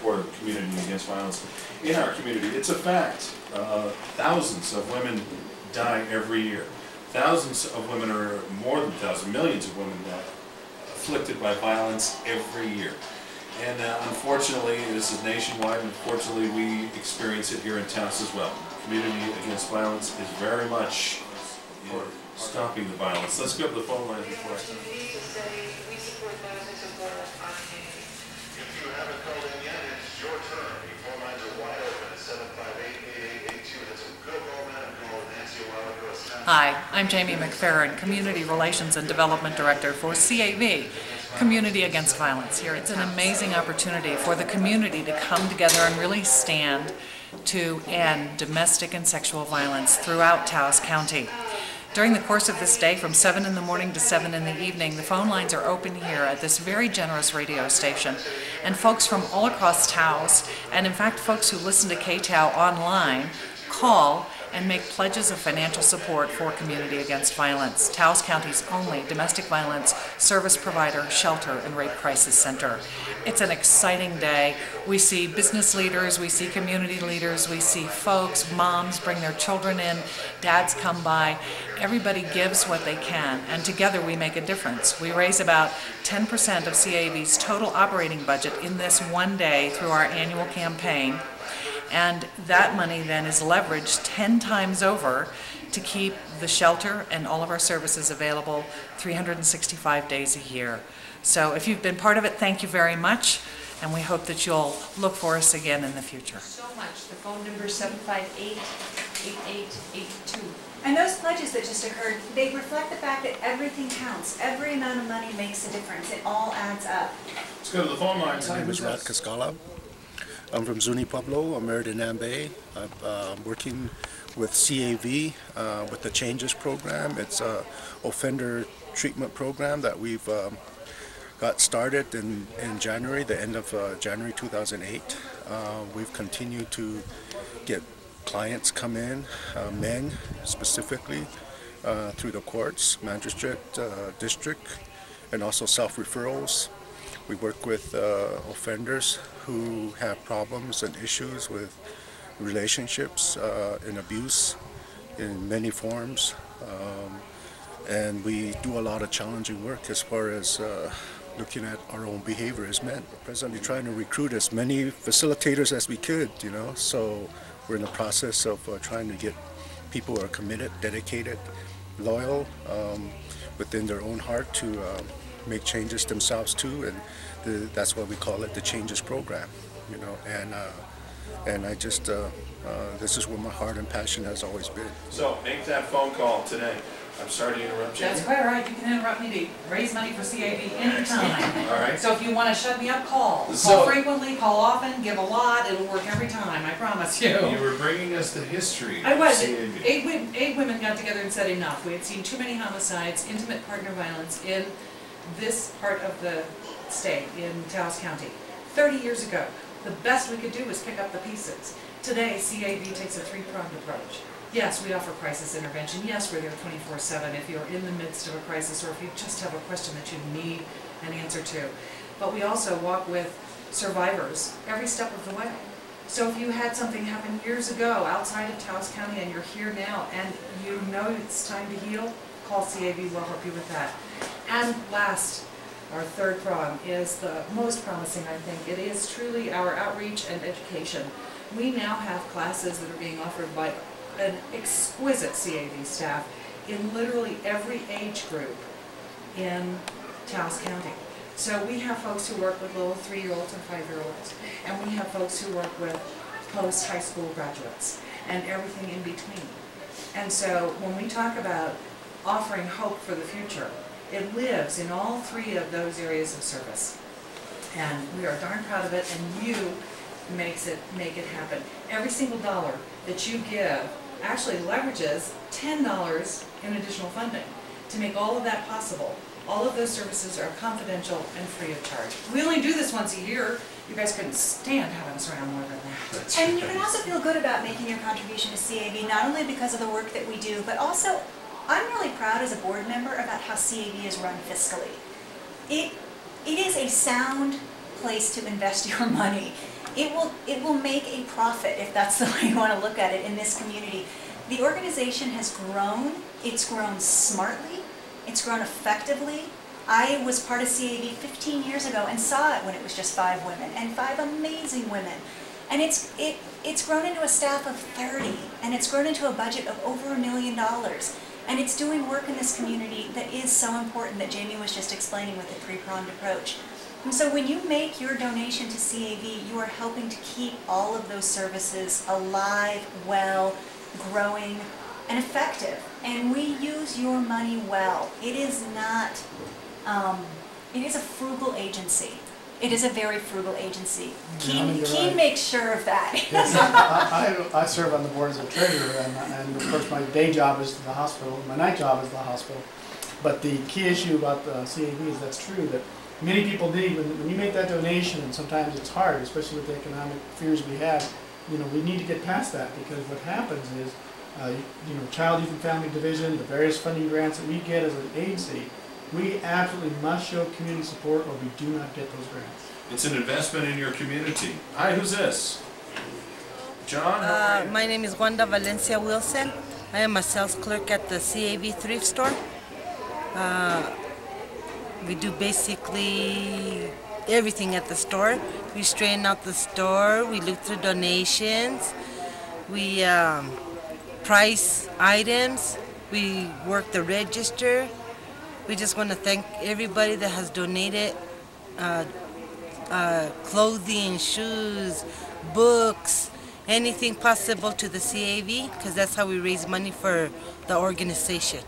support of Community Against Violence in our community. It's a fact. Thousands of women die every year. Thousands of women, or more than thousands, millions of women afflicted by violence every year. And unfortunately, this is nationwide, and unfortunately we experience it here in Taos as well. Community Against Violence is very much stopping the violence. Let's go to the phone line before I start. We support those who support our community. If you haven't called in yet, it's your turn. The phone lines are wide open at 758-8882. That's a good moment. I'm calling Nancy a while ago. Hi, I'm Jamie McFerrin, Community Relations and Development Director for CAV, Community Against Violence here. It's an amazing opportunity for the community to come together and really stand to end domestic and sexual violence throughout Taos County. During the course of this day, from 7 in the morning to 7 in the evening, the phone lines are open here at this very generous radio station. And folks from all across Taos, and in fact folks who listen to KTAO online, call and make pledges of financial support for Community Against Violence, Taos County's only domestic violence service provider, shelter, and rape crisis center. It's an exciting day. We see business leaders, we see community leaders, we see folks, moms bring their children in, dads come by. Everybody gives what they can, and together we make a difference. We raise about 10% of CAV's total operating budget in this one day through our annual campaign. And that money then is leveraged 10 times over to keep the shelter and all of our services available 365 days a year. So if you've been part of it, thank you very much, and we hope that you'll look for us again in the future. So much. The phone number is 758-8882. And those pledges that just occurred, they reflect the fact that everything counts. Every amount of money makes a difference. It all adds up. Let's go to the phone line. My name is Rod Cascala. I'm from Zuni Pueblo. I'm married in Nambe. I'm working with CAV with the Changes program. It's an offender treatment program that we've got started in January, the end of January 2008. We've continued to get clients come in, men specifically, through the courts, magistrate, district, and also self-referrals. We work with offenders who have problems and issues with relationships and abuse in many forms. And we do a lot of challenging work as far as looking at our own behavior as men. We're presently trying to recruit as many facilitators as we could, you know, so we're in the process of trying to get people who are committed, dedicated, loyal, within their own heart to make changes themselves too, and that's why we call it the Changes program, you know. And I just this is where my heart and passion has always been. So make that phone call today. I'm sorry to interrupt you. That's quite all right. You can interrupt me to raise money for CAV anytime. All right. So if you want to shut me up, call. So, call frequently, call often, give a lot. It'll work every time, I promise you. You were bringing us the history I was. of CAV. Eight women got together and said enough. We had seen too many homicides, intimate partner violence in this part of the state, in Taos County. 30 years ago, the best we could do was pick up the pieces. Today, CAV takes a three-pronged approach. Yes, we offer crisis intervention. Yes, we're there 24/7 if you're in the midst of a crisis or if you just have a question that you need an answer to. But we also walk with survivors every step of the way. So if you had something happen years ago outside of Taos County and you're here now and you know it's time to heal, call CAV, we'll help you with that. And last, our third prong is the most promising, I think. It is truly our outreach and education. We now have classes that are being offered by an exquisite CAV staff in literally every age group in Taos County. So we have folks who work with little 3-year-olds and 5-year-olds, and we have folks who work with post-high school graduates and everything in between. And so when we talk about offering hope for the future, it lives in all three of those areas of service. And we are darn proud of it, and you make it happen. Every single dollar that you give actually leverages $10 in additional funding to make all of that possible. All of those services are confidential and free of charge. We only do this once a year. You guys couldn't stand having us around more than that. And you can also feel good about making your contribution to CAV, not only because of the work that we do, but also I'm really proud as a board member about how CAV is run fiscally. It is a sound place to invest your money. it will make a profit, if that's the way you want to look at it, in this community. The organization has grown. It's grown smartly. It's grown effectively. I was part of CAV 15 years ago and saw it when it was just 5 women, and 5 amazing women. And it's grown into a staff of 30, and it's grown into a budget of over $1 million. And it's doing work in this community that is so important that Jamie was just explaining with the 3-pronged approach. And so when you make your donation to CAV, you are helping to keep all of those services alive, well, growing, and effective. And we use your money well. It is not, it is a frugal agency. It is a very frugal agency. Keen makes sure of that. Yes, I serve on the board as a treasurer, and of course my day job is the hospital, my night job is the hospital. But the key issue about the CAV is that's true, that many people need, when you make that donation, and sometimes it's hard, especially with the economic fears we have, we need to get past that, because what happens is, Child, Youth and Family Division, the various funding grants that we get as an agency, we absolutely must show community support or we do not get those grants. It's an investment in your community. Hi, who's this? John? How are you? My name is Wanda Valencia Wilson. I am a sales clerk at the CAV thrift store. We do basically everything at the store. We straighten out the store, we look through donations, we price items, we work the register. We just want to thank everybody that has donated clothing, shoes, books, anything possible to the CAV, because that's how we raise money for the organization.